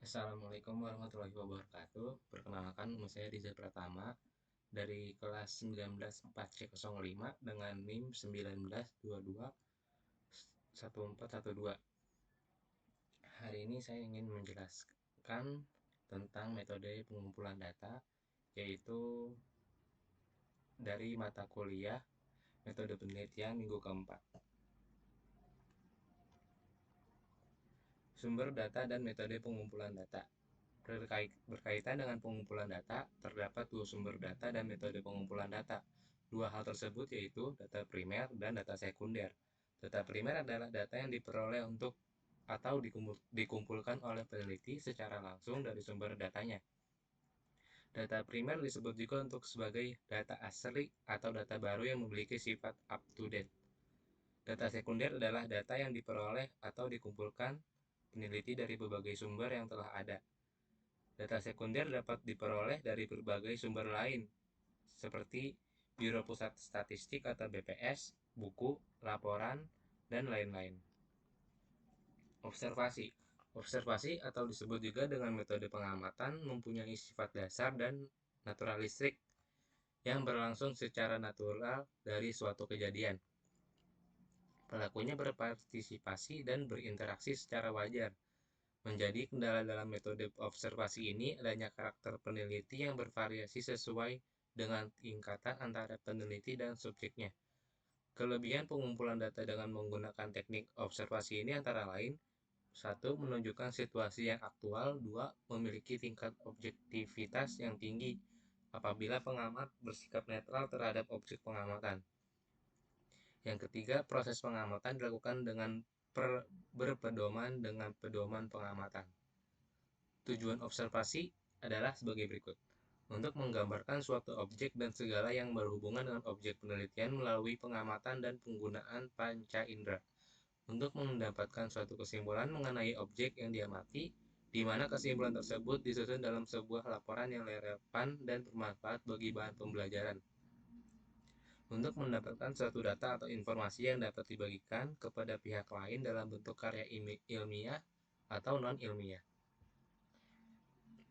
Assalamualaikum warahmatullahi wabarakatuh. Perkenalkan, nama saya Rizal Pratama dari kelas 19 4C05 dengan NIM 1922 1412. Hari ini saya ingin menjelaskan tentang metode pengumpulan data, yaitu dari mata kuliah metode penelitian minggu keempat. Sumber data dan metode pengumpulan data. Berkaitan dengan pengumpulan data, terdapat dua sumber data dan metode pengumpulan data. Dua hal tersebut yaitu data primer dan data sekunder. Data primer adalah data yang diperoleh untuk atau dikumpulkan oleh peneliti secara langsung dari sumber datanya. Data primer disebut juga untuk sebagai data asli atau data baru yang memiliki sifat up to date. Data sekunder adalah data yang diperoleh atau dikumpulkan peneliti dari berbagai sumber yang telah ada. Data sekunder dapat diperoleh dari berbagai sumber lain, seperti Biro Pusat Statistik atau BPS, buku, laporan, dan lain-lain. Observasi. Observasi atau disebut juga dengan metode pengamatan mempunyai sifat dasar dan naturalistik yang berlangsung secara natural dari suatu kejadian. Pelakunya berpartisipasi dan berinteraksi secara wajar. Menjadi kendala dalam metode observasi ini adanya karakter peneliti yang bervariasi sesuai dengan tingkatan antara peneliti dan subjeknya. Kelebihan pengumpulan data dengan menggunakan teknik observasi ini antara lain: 1. Menunjukkan situasi yang aktual. 2. Memiliki tingkat objektivitas yang tinggi apabila pengamat bersikap netral terhadap objek pengamatan. Yang ketiga, proses pengamatan dilakukan dengan berpedoman dengan pedoman pengamatan. Tujuan observasi adalah sebagai berikut: untuk menggambarkan suatu objek dan segala yang berhubungan dengan objek penelitian melalui pengamatan dan penggunaan panca indera, untuk mendapatkan suatu kesimpulan mengenai objek yang diamati, di mana kesimpulan tersebut disusun dalam sebuah laporan yang relevan dan bermanfaat bagi bahan pembelajaran, untuk mendapatkan suatu data atau informasi yang dapat dibagikan kepada pihak lain dalam bentuk karya ilmiah atau non-ilmiah.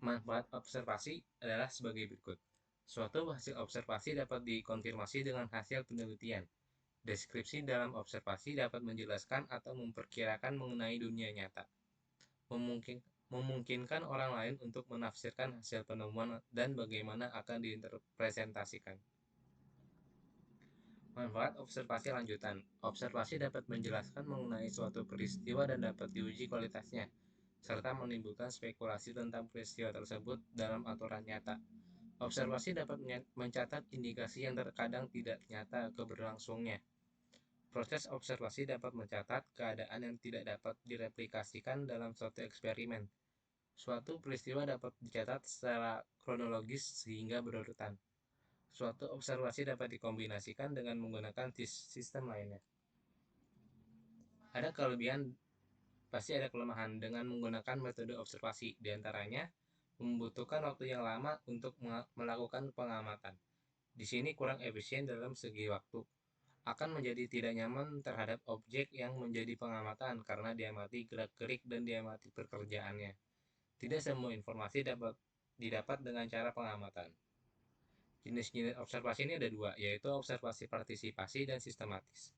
Manfaat observasi adalah sebagai berikut. Suatu hasil observasi dapat dikonfirmasi dengan hasil penelitian. Deskripsi dalam observasi dapat menjelaskan atau memperkirakan mengenai dunia nyata. Memungkinkan orang lain untuk menafsirkan hasil penemuan dan bagaimana akan diinterpretasikan. Manfaat observasi lanjutan. Observasi dapat menjelaskan mengenai suatu peristiwa dan dapat diuji kualitasnya, serta menimbulkan spekulasi tentang peristiwa tersebut dalam aturan nyata. Observasi dapat mencatat indikasi yang terkadang tidak nyata keberlangsungnya. Proses observasi dapat mencatat keadaan yang tidak dapat direplikasikan dalam suatu eksperimen. Suatu peristiwa dapat dicatat secara kronologis sehingga berurutan. Suatu observasi dapat dikombinasikan dengan menggunakan sistem lainnya. Ada kelebihan, pasti ada kelemahan dengan menggunakan metode observasi. Di antaranya, membutuhkan waktu yang lama untuk melakukan pengamatan. Di sini kurang efisien dalam segi waktu. Akan menjadi tidak nyaman terhadap objek yang menjadi pengamatan karena diamati gerak-gerik dan diamati pekerjaannya. Tidak semua informasi dapat didapat dengan cara pengamatan. Jenis-jenis observasi ini ada dua, yaitu observasi partisipasi dan sistematis,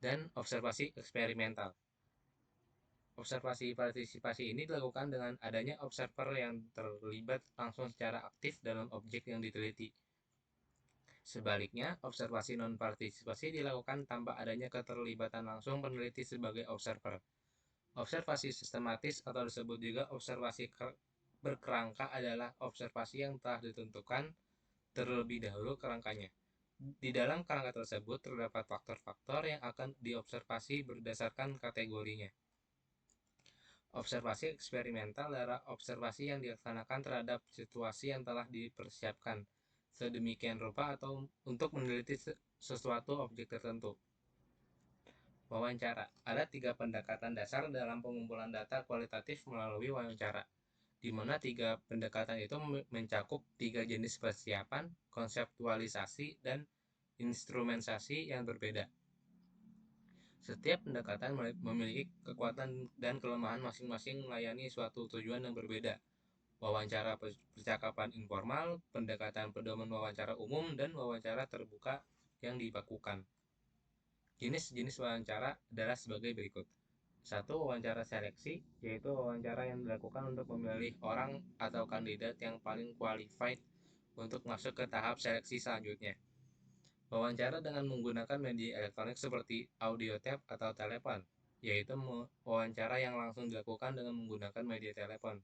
dan observasi eksperimental. Observasi partisipasi ini dilakukan dengan adanya observer yang terlibat langsung secara aktif dalam objek yang diteliti. Sebaliknya, observasi non-partisipasi dilakukan tanpa adanya keterlibatan langsung peneliti sebagai observer. Observasi sistematis atau disebut juga observasi berkerangka adalah observasi yang telah ditentukan terlebih dahulu kerangkanya. Di dalam kerangka tersebut terdapat faktor-faktor yang akan diobservasi berdasarkan kategorinya. Observasi eksperimental adalah observasi yang dilaksanakan terhadap situasi yang telah dipersiapkan sedemikian rupa atau untuk meneliti sesuatu objek tertentu. Wawancara. Ada 3 pendekatan dasar dalam pengumpulan data kualitatif melalui wawancara, di mana 3 pendekatan itu mencakup 3 jenis persiapan, konseptualisasi, dan instrumentasi yang berbeda. Setiap pendekatan memiliki kekuatan dan kelemahan masing-masing melayani suatu tujuan yang berbeda. Wawancara percakapan informal, pendekatan pedoman wawancara umum, dan wawancara terbuka yang dibakukan. Jenis-jenis wawancara adalah sebagai berikut. 1. Wawancara seleksi, yaitu wawancara yang dilakukan untuk memilih orang atau kandidat yang paling qualified untuk masuk ke tahap seleksi selanjutnya. Wawancara dengan menggunakan media elektronik seperti audio tape atau telepon, yaitu wawancara yang langsung dilakukan dengan menggunakan media telepon.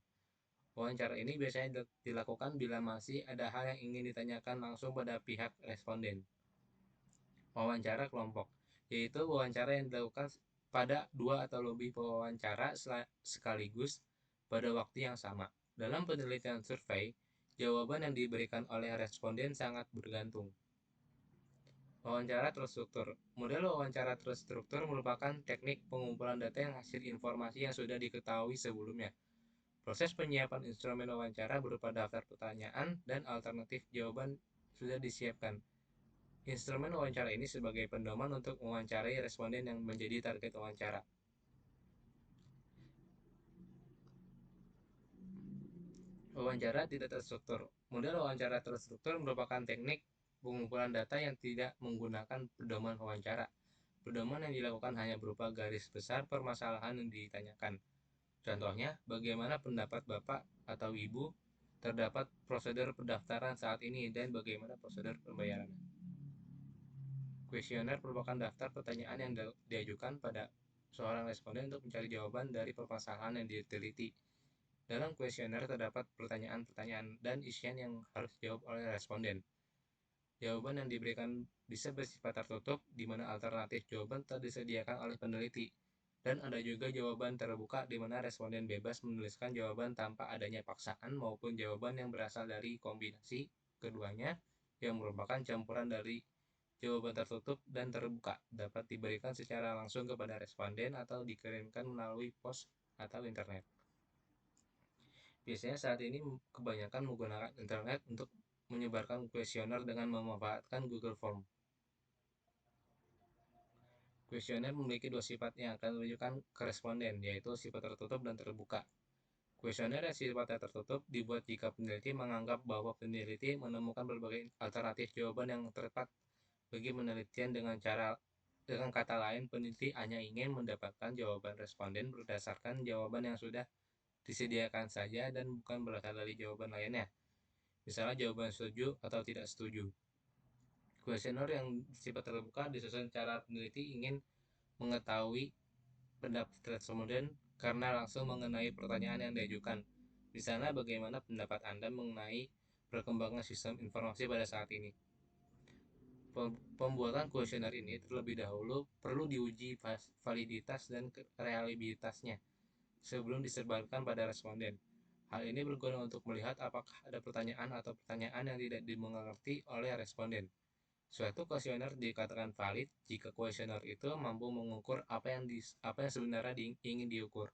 Wawancara ini biasanya dilakukan bila masih ada hal yang ingin ditanyakan langsung pada pihak responden. Wawancara kelompok, yaitu wawancara yang dilakukan pada 2 atau lebih pewawancara sekaligus pada waktu yang sama. Dalam penelitian survei, jawaban yang diberikan oleh responden sangat bergantung. Wawancara terstruktur. Model wawancara terstruktur merupakan teknik pengumpulan data yang hasil informasi yang sudah diketahui sebelumnya. Proses penyiapan instrumen wawancara berupa daftar pertanyaan dan alternatif jawaban sudah disiapkan. Instrumen wawancara ini sebagai pedoman untuk mewawancarai responden yang menjadi target wawancara. Wawancara tidak terstruktur. Model wawancara terstruktur merupakan teknik pengumpulan data yang tidak menggunakan pedoman wawancara. Pedoman yang dilakukan hanya berupa garis besar permasalahan yang ditanyakan. Contohnya, bagaimana pendapat Bapak atau Ibu terdapat prosedur pendaftaran saat ini dan bagaimana prosedur pembayaran. Kuesioner merupakan daftar pertanyaan yang diajukan pada seorang responden untuk mencari jawaban dari permasalahan yang diteliti. Dalam kuesioner terdapat pertanyaan-pertanyaan dan isian yang harus dijawab oleh responden. Jawaban yang diberikan bisa bersifat tertutup, di mana alternatif jawaban telah disediakan oleh peneliti. Dan ada juga jawaban terbuka, di mana responden bebas menuliskan jawaban tanpa adanya paksaan maupun jawaban yang berasal dari kombinasi keduanya yang merupakan campuran dari jawaban tertutup dan terbuka, dapat diberikan secara langsung kepada responden atau dikirimkan melalui pos atau internet. Biasanya saat ini kebanyakan menggunakan internet untuk menyebarkan kuesioner dengan memanfaatkan Google Form. Kuesioner memiliki dua sifat yang akan menunjukkan ke responden, yaitu sifat tertutup dan terbuka. Kuesioner yang sifatnya tertutup dibuat jika peneliti menganggap bahwa peneliti menemukan berbagai alternatif jawaban yang tepat bagi penelitian. Dengan kata lain, peneliti hanya ingin mendapatkan jawaban responden berdasarkan jawaban yang sudah disediakan saja dan bukan berasal dari jawaban lainnya. Misalnya jawaban setuju atau tidak setuju. Kuesioner yang sifat terbuka disusun cara peneliti ingin mengetahui pendapat responden karena langsung mengenai pertanyaan yang diajukan. Misalnya bagaimana pendapat Anda mengenai perkembangan sistem informasi pada saat ini. Pembuatan kuesioner ini terlebih dahulu perlu diuji validitas dan reliabilitasnya sebelum disebarkan pada responden. Hal ini berguna untuk melihat apakah ada pertanyaan atau pertanyaan yang tidak dimengerti oleh responden. Suatu kuesioner dikatakan valid jika kuesioner itu mampu mengukur apa yang sebenarnya ingin diukur.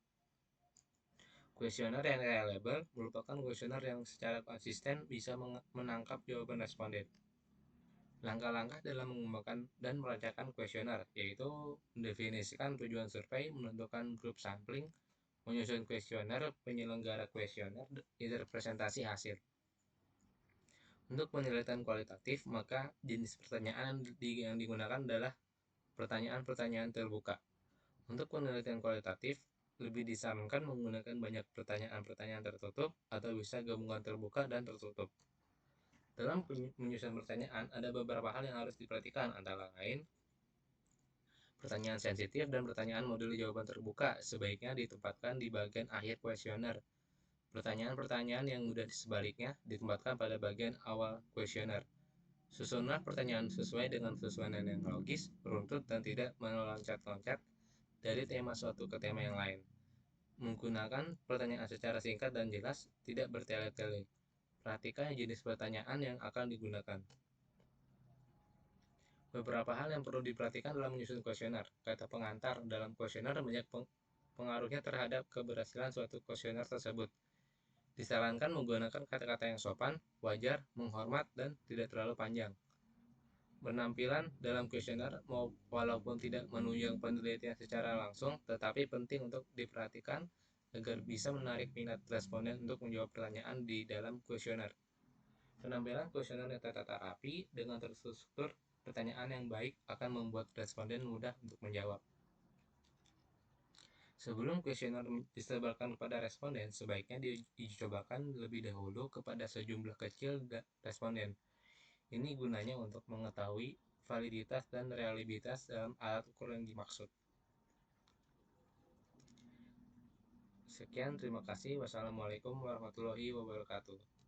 Kuesioner yang reliable merupakan kuesioner yang secara konsisten bisa menangkap jawaban responden. Langkah-langkah dalam mengembangkan dan merancangkan kuesioner yaitu mendefinisikan tujuan survei, menentukan grup sampling, menyusun kuesioner, penyelenggara kuesioner, interpretasi hasil. Untuk penelitian kualitatif, maka jenis pertanyaan yang digunakan adalah pertanyaan-pertanyaan terbuka. Untuk penelitian kualitatif, lebih disarankan menggunakan banyak pertanyaan-pertanyaan tertutup atau bisa gabungan terbuka dan tertutup. Dalam menyusun pertanyaan, ada beberapa hal yang harus diperhatikan, antara lain pertanyaan sensitif dan pertanyaan modul jawaban terbuka sebaiknya ditempatkan di bagian akhir kuesioner. Pertanyaan-pertanyaan yang mudah sebaliknya ditempatkan pada bagian awal kuesioner. Susunlah pertanyaan sesuai dengan susunan yang logis, beruntut, dan tidak meloncat-loncat dari tema suatu ke tema yang lain. Menggunakan pertanyaan secara singkat dan jelas, tidak bertele-tele. Perhatikan jenis pertanyaan yang akan digunakan. Beberapa hal yang perlu diperhatikan dalam menyusun kuesioner. Kata pengantar dalam kuesioner banyak pengaruhnya terhadap keberhasilan suatu kuesioner tersebut. Disarankan menggunakan kata-kata yang sopan, wajar, menghormat, dan tidak terlalu panjang. Penampilan dalam kuesioner walaupun tidak menunjang penelitian secara langsung, tetapi penting untuk diperhatikan agar bisa menarik minat responden untuk menjawab pertanyaan di dalam kuesioner. Penampilan kuesioner yang tertata rapi dengan terstruktur pertanyaan yang baik akan membuat responden mudah untuk menjawab. Sebelum kuesioner disebarkan kepada responden, sebaiknya dicobakan lebih dahulu kepada sejumlah kecil responden. Ini gunanya untuk mengetahui validitas dan reliabilitas dalam alat ukur yang dimaksud. Sekian, terima kasih. Wassalamualaikum warahmatullahi wabarakatuh.